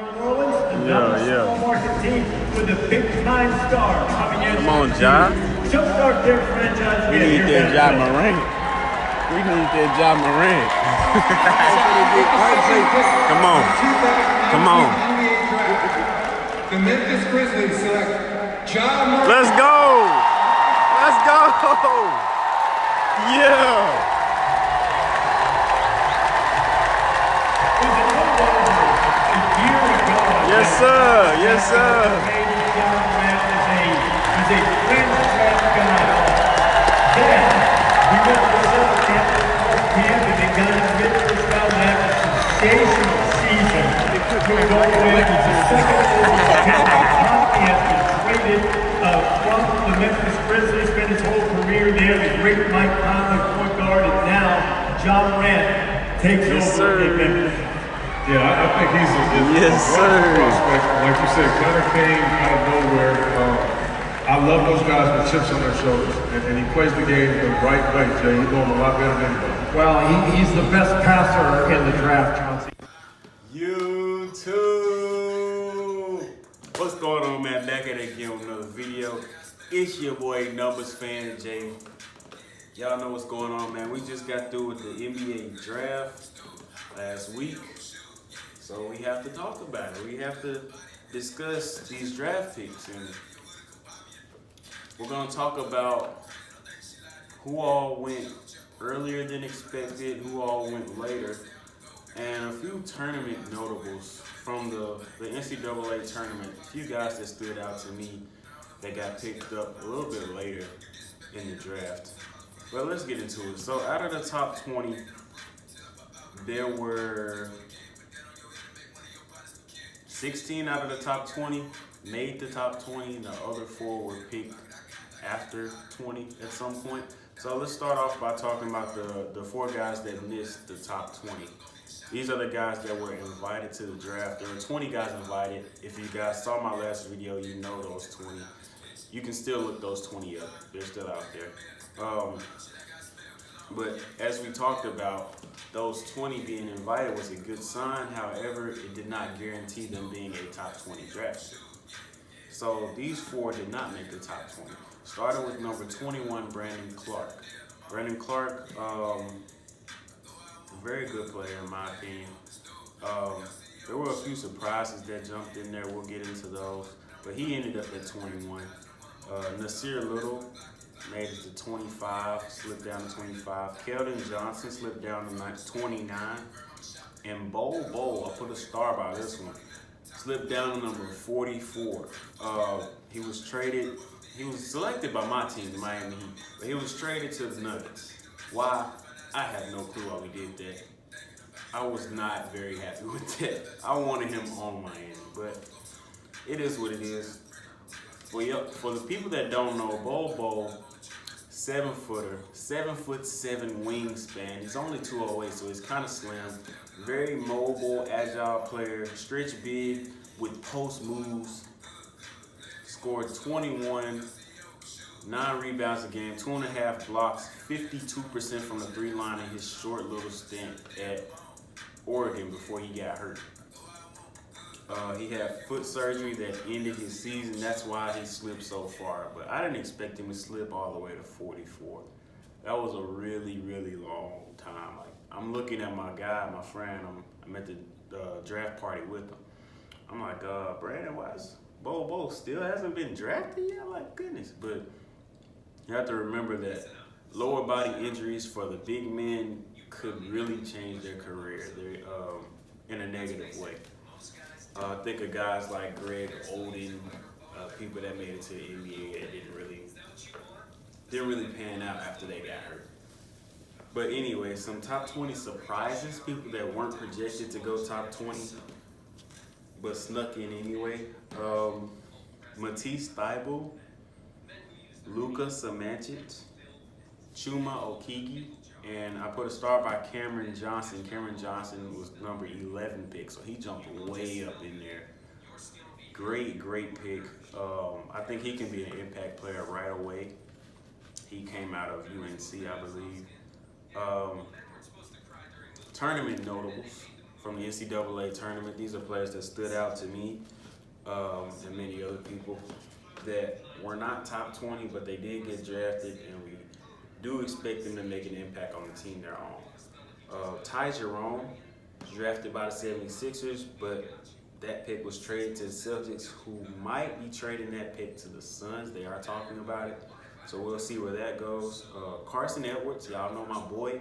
New Orleans, another small market team with a big-time star coming in. Come on, Ja. Jumpstart their franchise. We need that Ja Morant. We need that Ja Morant. Come on. Come on. The Memphis Grizzlies select Ja Morant. Let's go. Let's go. Yeah. Yes, sir. Yes, sir. He's a franchise guy. Then we went to the Southern camp and they got his mid-first round after a sensational season. Going all the way to the second overall pick. He has been traded from the Memphis Grizzlies, spent his whole career there. The great Mike Conley, point guard, and now Ja Morant takes over in Memphis. Yeah, I think he's a prospect. Like you said, Connor came out of nowhere. I love those guys with chips on their shoulders, and he plays the game the right way, Jay. You know him a lot better than anybody. Well, he's the best passer in the draft, Chauncey. YouTube! What's going on, man? Back at it again with another video. It's your boy, Numbers Fan Jay. Y'all know what's going on, man. We just got through with the NBA draft last week. So we have to talk about it. We have to discuss these draft picks, and we're going to talk about who all went earlier than expected, who all went later, and a few tournament notables from the NCAA tournament. A few guys that stood out to me that got picked up a little bit later in the draft. But let's get into it. So out of the top 20, there were 16 out of the top 20 made the top 20, and the other 4 were picked after 20 at some point. So let's start off by talking about the 4 guys that missed the top 20. These are the guys that were invited to the draft. There were 20 guys invited. If you guys saw my last video, you know those 20. You can still look those 20 up. They're still out there. But as we talked about, those 20 being invited was a good sign. However, it did not guarantee them being a top 20 draft pick. So these 4 did not make the top 20. Starting with number 21, Brandon Clark. Brandon Clark, a very good player in my opinion. There were a few surprises that jumped in there. We'll get into those. But he ended up at 21. Nasir Little made it to 25, slipped down to 25. Keldon Johnson slipped down to 29. And Bol, I put a star by this one, slipped down to number 44. He was selected by my team, the Miami Heat, but he was traded to the Nuggets. Why? I have no clue why we did that. I was not very happy with that. I wanted him on Miami, but it is what it is. Well, for the people that don't know, Bol, 7-footer, 7'7" wingspan. He's only 208, so he's kind of slim. Very mobile, agile player, stretch big with post moves. Scored 21, 9 rebounds a game, 2.5 blocks, 52% from the 3-line in his short little stint at Oregon before he got hurt. He had foot surgery that ended his season. That's why he slipped so far. But I didn't expect him to slip all the way to 44. That was a really, really long time. Like, I'm looking at my guy, my friend. I'm at the draft party with him. I'm like, Brandon, why is Bo still hasn't been drafted yet? Like, goodness. But you have to remember that lower body injuries for the big men could really change their career in a negative way. Think of guys like Greg Oden, people that made it to the NBA that didn't really pan out after they got hurt. But anyway, some top 20 surprises, people that weren't projected to go top 20, but snuck in anyway. Matisse Thybulle, Luka Samanic, Chuma Okeke, and I put a star by Cameron Johnson. Cameron Johnson was number 11 pick, so he jumped way up in there. Great pick. I think he can be an impact player right away. He came out of UNC, I believe. Tournament notables. from the NCAA tournament. These are players that stood out to me and many other people that were not top 20, but they did get drafted, and we do expect them to make an impact on the team they're on. Ty Jerome, drafted by the 76ers, but that pick was traded to the Celtics, who might be trading that pick to the Suns. They are talking about it, so we'll see where that goes. Carson Edwards, y'all know my boy.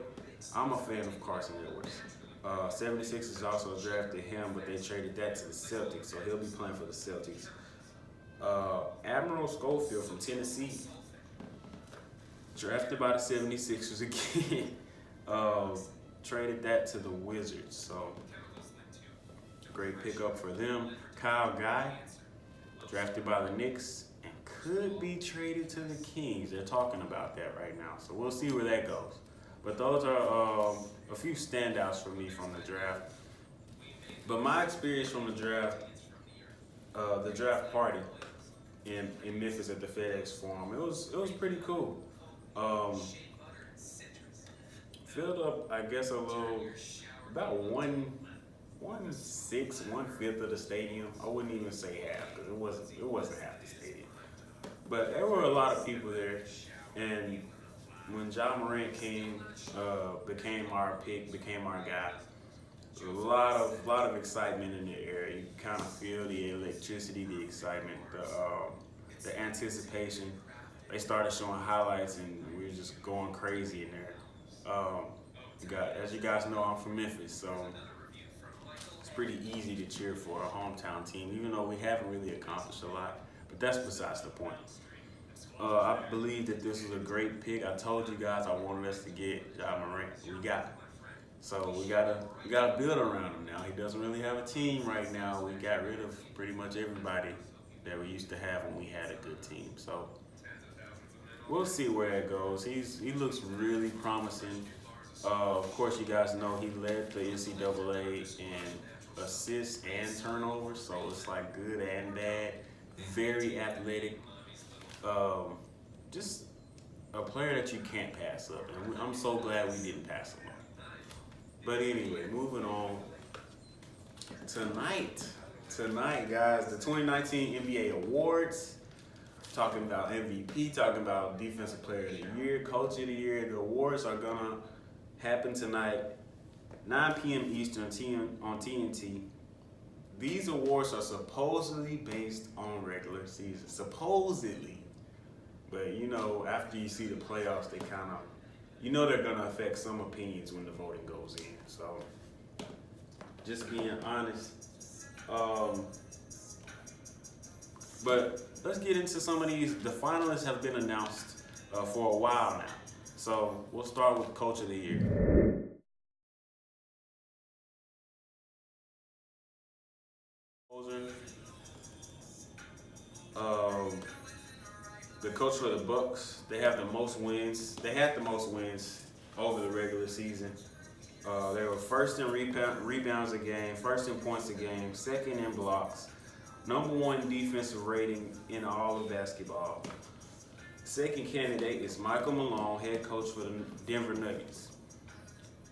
I'm a fan of Carson Edwards. 76ers also drafted him, but they traded that to the Celtics, so he'll be playing for the Celtics. Admiral Schofield from Tennessee, drafted by the 76ers again. Traded that to the Wizards, so great pickup for them. Kyle Guy, drafted by the Knicks, and could be traded to the Kings. They're talking about that right now, so we'll see where that goes. But those are a few standouts for me from the draft. But my experience from the draft party in Memphis at the FedEx Forum, it was pretty cool. Filled up, I guess, about 1/5 of the stadium. I wouldn't even say half, because it wasn't half the stadium. But there were a lot of people there, and when Ja Morant became our pick, became our guy, a lot of excitement in the area. You kind of feel the electricity, the excitement, the anticipation. They started showing highlights, and we were just going crazy in there. As you guys know, I'm from Memphis, so it's pretty easy to cheer for a hometown team, even though we haven't really accomplished a lot. But that's besides the point. I believe that this was a great pick. I told you guys I wanted us to get Ja Morant. We got him. So we gotta build around him now. He doesn't really have a team right now. We got rid of pretty much everybody that we used to have when we had a good team. So we'll see where it goes. He looks really promising. Of course, you guys know he led the NCAA in assists and turnovers, so it's like good and bad. Very athletic. Just a player that you can't pass up. And I'm so glad we didn't pass him up. But anyway, moving on. Tonight, guys, the 2019 NBA Awards. Talking about MVP, talking about Defensive Player of the Year, Coach of the Year. The awards are gonna happen tonight, 9 p.m. Eastern on TNT. These awards are supposedly based on regular season, supposedly. But you know, after you see the playoffs, they kind of, you know, they're gonna affect some opinions when the voting goes in. So, just being honest. But let's get into some of these. The finalists have been announced for a while now. So we'll start with Coach of the Year. The coach for the Bucks, they have the most wins. They had the most wins over the regular season. They were first in rebounds a game, first in points a game, second in blocks, #1 defensive rating in all of basketball. Second candidate is Michael Malone, head coach for the Denver Nuggets.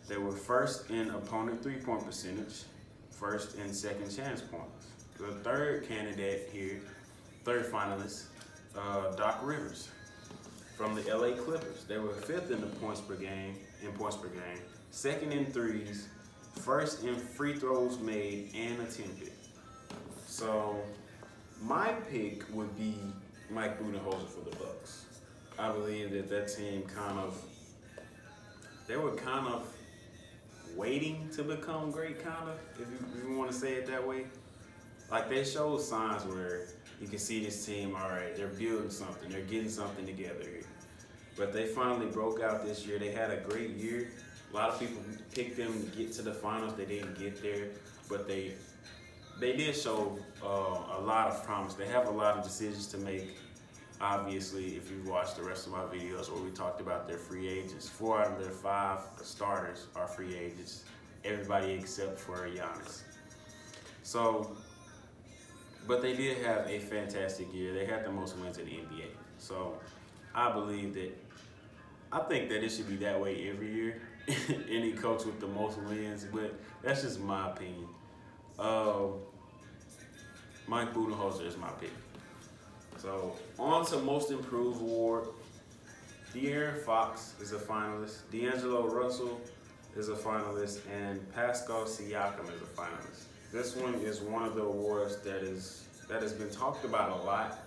They were first in opponent three-point percentage, first in second chance points. The third candidate here, third finalist, Doc Rivers from the LA Clippers. They were fifth in the points per game, second in threes, first in free throws made and attempted. So my pick would be Mike Budenholzer for the Bucks. I believe that team they were kind of waiting to become great, if you want to say it that way. Like, they showed signs where you can see this team, all right, they're building something, they're getting something together here. But they finally broke out this year. They had a great year. A lot of people picked them to get to the finals. They didn't get there, but they did show a lot of promise. They have a lot of decisions to make. Obviously, if you watch the rest of my videos where we talked about their free agents, 4 out of their 5 starters are free agents. Everybody except for Giannis. So, but they did have a fantastic year. They had the most wins in the NBA. So I think that it should be that way every year. any coach with the most wins, but that's just my opinion. Mike Budenholzer is my pick. So on to Most Improved Award. De'Aaron Fox is a finalist. D'Angelo Russell is a finalist, and Pascal Siakam is a finalist. This one is one of the awards that has been talked about a lot.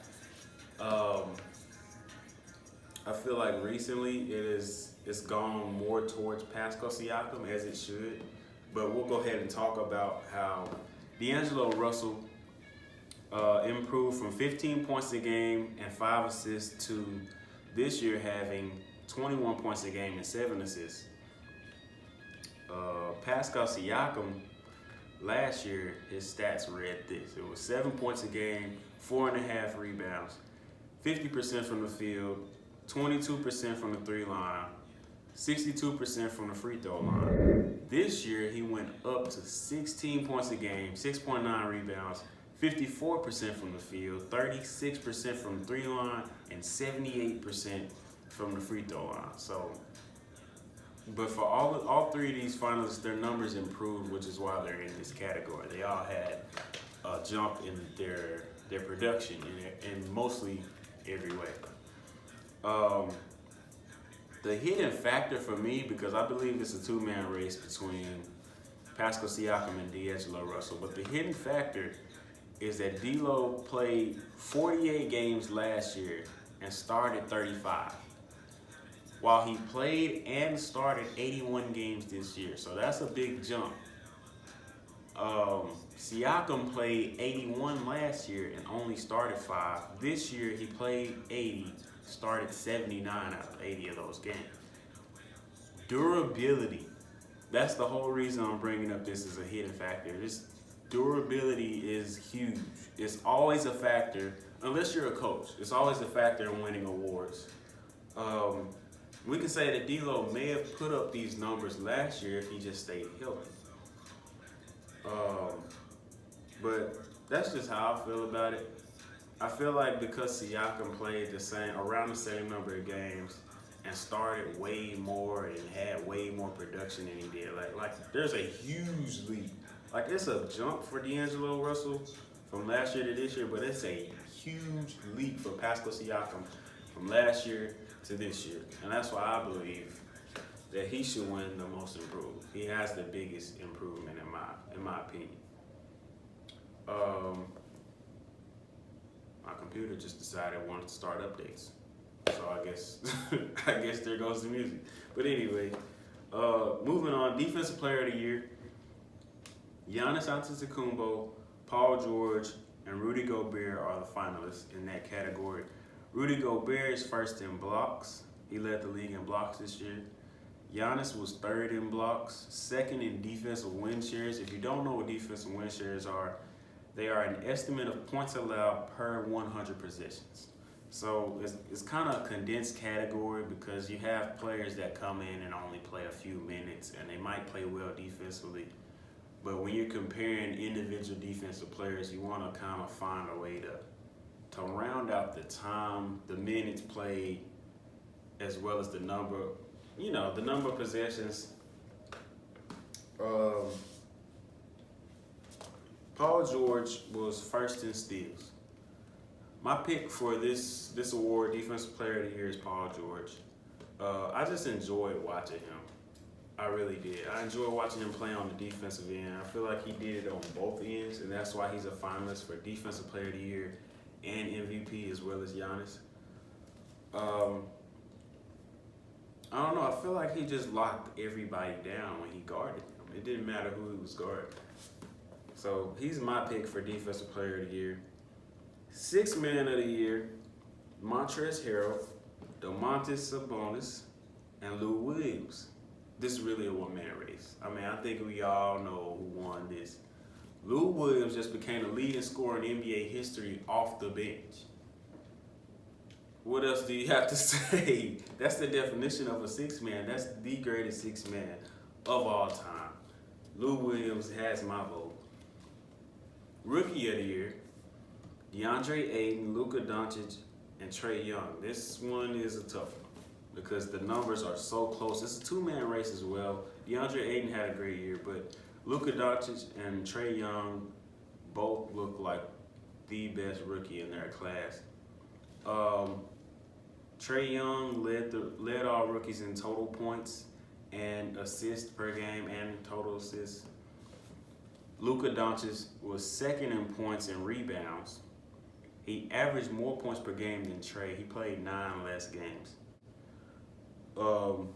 I feel like recently it's gone more towards Pascal Siakam, as it should. But we'll go ahead and talk about how D'Angelo Russell improved from 15 points a game and 5 assists to this year having 21 points a game and 7 assists. Pascal Siakam, last year, his stats read this. It was 7 points a game, 4.5 rebounds, 50% from the field, 22% from the 3-line, 62% from the free throw line. This year, he went up to 16 points a game, 6.9 rebounds, 54% from the field, 36% from the 3-line, and 78% from the free throw line. So, but for all three of these finalists, their numbers improved, which is why they're in this category. They all had a jump in their production in mostly every way. The hidden factor for me, because I believe it's a two-man race between Pascal Siakam and D'Angelo Russell, but the hidden factor is that D'Lo played 48 games last year and started 35, while he played and started 81 games this year. So that's a big jump. Siakam played 81 last year and only started 5. This year he played 80, started 79 out of 80 of those games. Durability. That's the whole reason I'm bringing up this as a hidden factor. This durability is huge. It's always a factor, unless you're a coach. It's always a factor in winning awards. We can say that D'Lo may have put up these numbers last year if he just stayed healthy. But that's just how I feel about it. I feel like because Siakam played around the same number of games and started way more and had way more production than he did, like there's a huge leap. Like, it's a jump for D'Angelo Russell from last year to this year, but it's a huge leap for Pascal Siakam from last year to this year. And that's why I believe that he should win the Most Improved. He has the biggest improvement in my opinion. My computer just decided it wanted to start updates. So I guess there goes the music. But anyway, moving on, Defensive Player of the Year. Giannis Antetokounmpo, Paul George, and Rudy Gobert are the finalists in that category. Rudy Gobert is first in blocks. He led the league in blocks this year. Giannis was third in blocks, second in defensive win shares. If you don't know what defensive win shares are, they are an estimate of points allowed per 100 possessions. So it's kind of a condensed category because you have players that come in and only play a few minutes, and they might play well defensively. But when you're comparing individual defensive players, you want to kind of find a way to round out the time, the minutes played, as well as the number of possessions. Paul George was first in steals. My pick for this award, Defensive Player of the Year, is Paul George. I just enjoyed watching him. I really did. I enjoyed watching him play on the defensive end. I feel like he did it on both ends, and that's why he's a finalist for Defensive Player of the Year and MVP, as well as Giannis. I don't know. I feel like he just locked everybody down when he guarded him. It didn't matter who he was guarding. So he's my pick for Defensive Player of the Year. Sixth Man of the Year, Montrezl Harrell, Domantas Sabonis, and Lou Williams. This is really a one-man race. I mean, I think we all know who won this. Lou Williams just became the leading scorer in NBA history off the bench. What else do you have to say? That's the definition of a six-man. That's the greatest six-man of all time. Lou Williams has my vote. Rookie of the Year, DeAndre Ayton, Luka Doncic, and Trae Young. This one is a tough one. because the numbers are so close. It's a two-man race as well. DeAndre Ayton had a great year, but Luka Doncic and Trae Young both look like the best rookie in their class. Trae Young led all rookies in total points and assists per game and total assists. Luka Doncic was second in points and rebounds. He averaged more points per game than Trae. He played 9 less games. DeAndre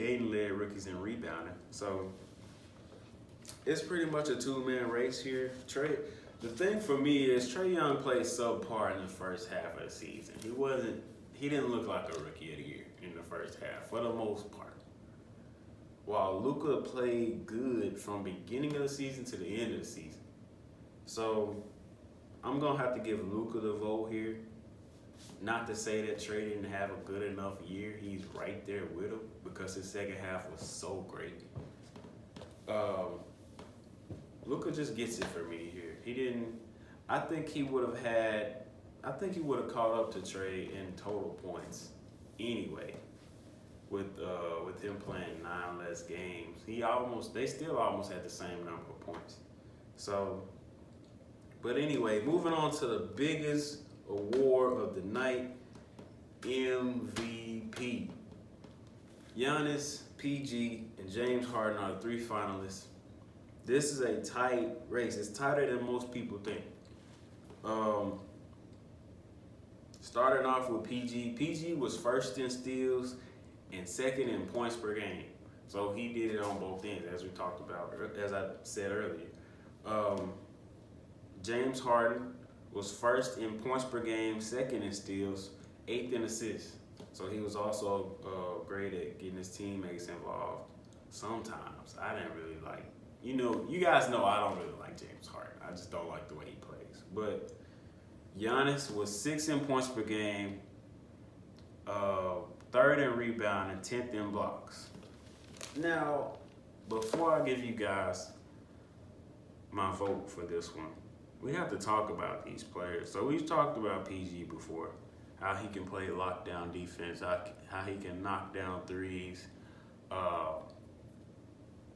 Ayton led rookies in rebounding. So it's pretty much a two-man race here. The thing for me is Trae Young played subpar in the first half of the season. He didn't look like a rookie of the year in the first half for the most part. While Luka played good from beginning of the season to the end of the season. So I'm gonna have to give Luka the vote here. Not to say that Trae didn't have a good enough year. He's right there with him because his second half was so great. Luka just gets it for me here. I think he would have caught up to Trae in total points anyway. With him playing 9 less games, they still almost had the same number of points. So, but anyway, moving on to the biggest award of the night, MVP. Giannis, PG, and James Harden are the 3 finalists. This is a tight race. It's tighter than most people think. Starting off with PG. PG was first in steals and second in points per game. So he did it on both ends, as we talked about, as I said earlier. James Harden was first in points per game, second in steals, 8th in assists. So he was also great at getting his teammates involved. Sometimes I didn't really like, you guys know I don't really like James Harden. I just don't like the way he plays. But Giannis was 6th in points per game, 3rd in rebound, and 10th in blocks. Now, before I give you guys my vote for this one, we have to talk about these players. So we've talked about PG before, how he can play lockdown defense, how he can knock down threes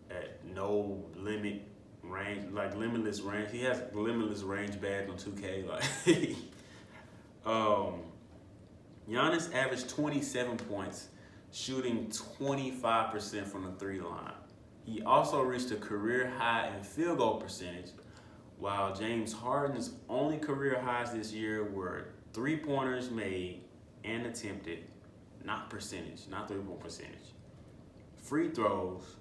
at no limit range, like limitless range. He has limitless range badge on 2K. Giannis averaged 27 points, shooting 25% from the 3 line. He also reached a career high in field goal percentage, while James Harden's only career highs this year were 3-pointers made and attempted, not percentage, not 3-point percentage, free throws,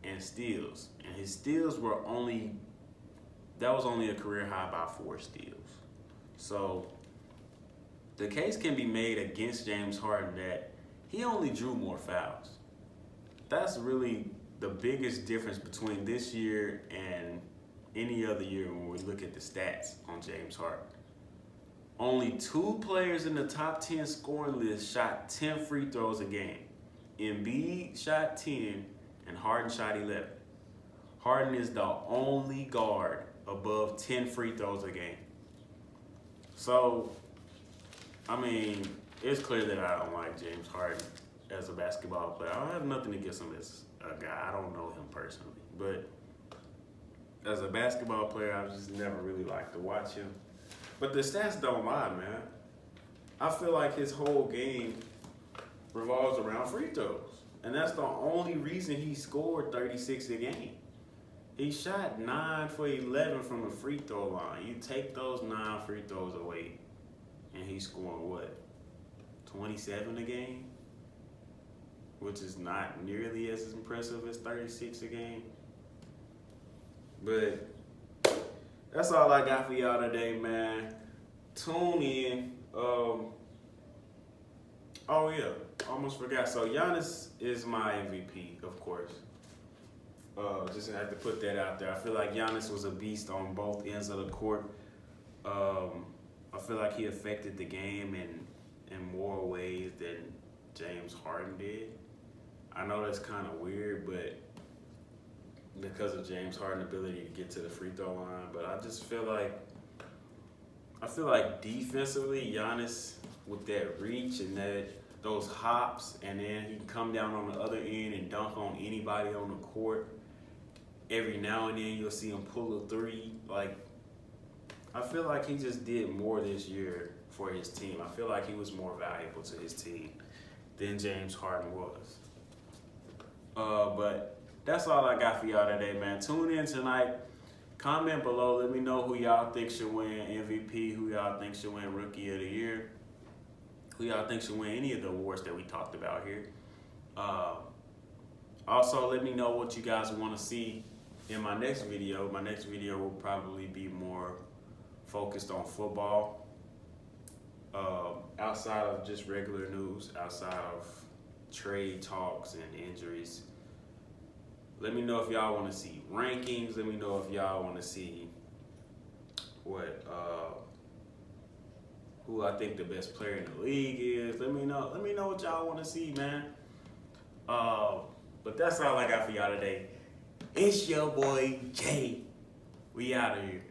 and steals. And his steals were only a career high by 4 steals. So the case can be made against James Harden that he only drew more fouls. That's really the biggest difference between this year and any other year when we look at the stats on James Harden. Only 2 players in the top 10 scoring list shot 10 free throws a game. Embiid shot 10 and Harden shot 11. Harden is the only guard above 10 free throws a game. So, I mean, it's clear that I don't like James Harden as a basketball player. I don't have nothing against him as a guy. I don't know him personally. But as a basketball player, I've just never really liked to watch him. But the stats don't lie, man. I feel like his whole game revolves around free throws. And that's the only reason he scored 36 a game. He shot 9 for 11 from the free throw line. You take those 9 free throws away, and he's scoring what? 27 a game? Which is not nearly as impressive as 36 a game. But that's all I got for y'all today, man. Tune in. Oh yeah, almost forgot. So Giannis is my MVP, of course. Just had to put that out there. I feel like Giannis was a beast on both ends of the court. I feel like he affected the game in more ways than James Harden did. I know that's kind of weird, but because of James Harden's ability to get to the free throw line, but I just feel like defensively, Giannis with that reach and those hops, and then he can come down on the other end and dunk on anybody on the court. Every now and then you'll see him pull a three. Like, I feel like he just did more this year for his team. I feel like he was more valuable to his team than James Harden was. But that's all I got for y'all today, man. Tune in tonight. Comment below. Let me know who y'all think should win MVP, who y'all think should win Rookie of the Year, who y'all think should win any of the awards that we talked about here. Also, let me know what you guys want to see in my next video. My next video will probably be more focused on football, outside of just regular news, outside of trade talks and injuries. Let me know if y'all want to see rankings. Let me know if y'all want to see who I think the best player in the league is. Let me know what y'all want to see, man. But that's all I got for y'all today. It's your boy Jay. We out of here.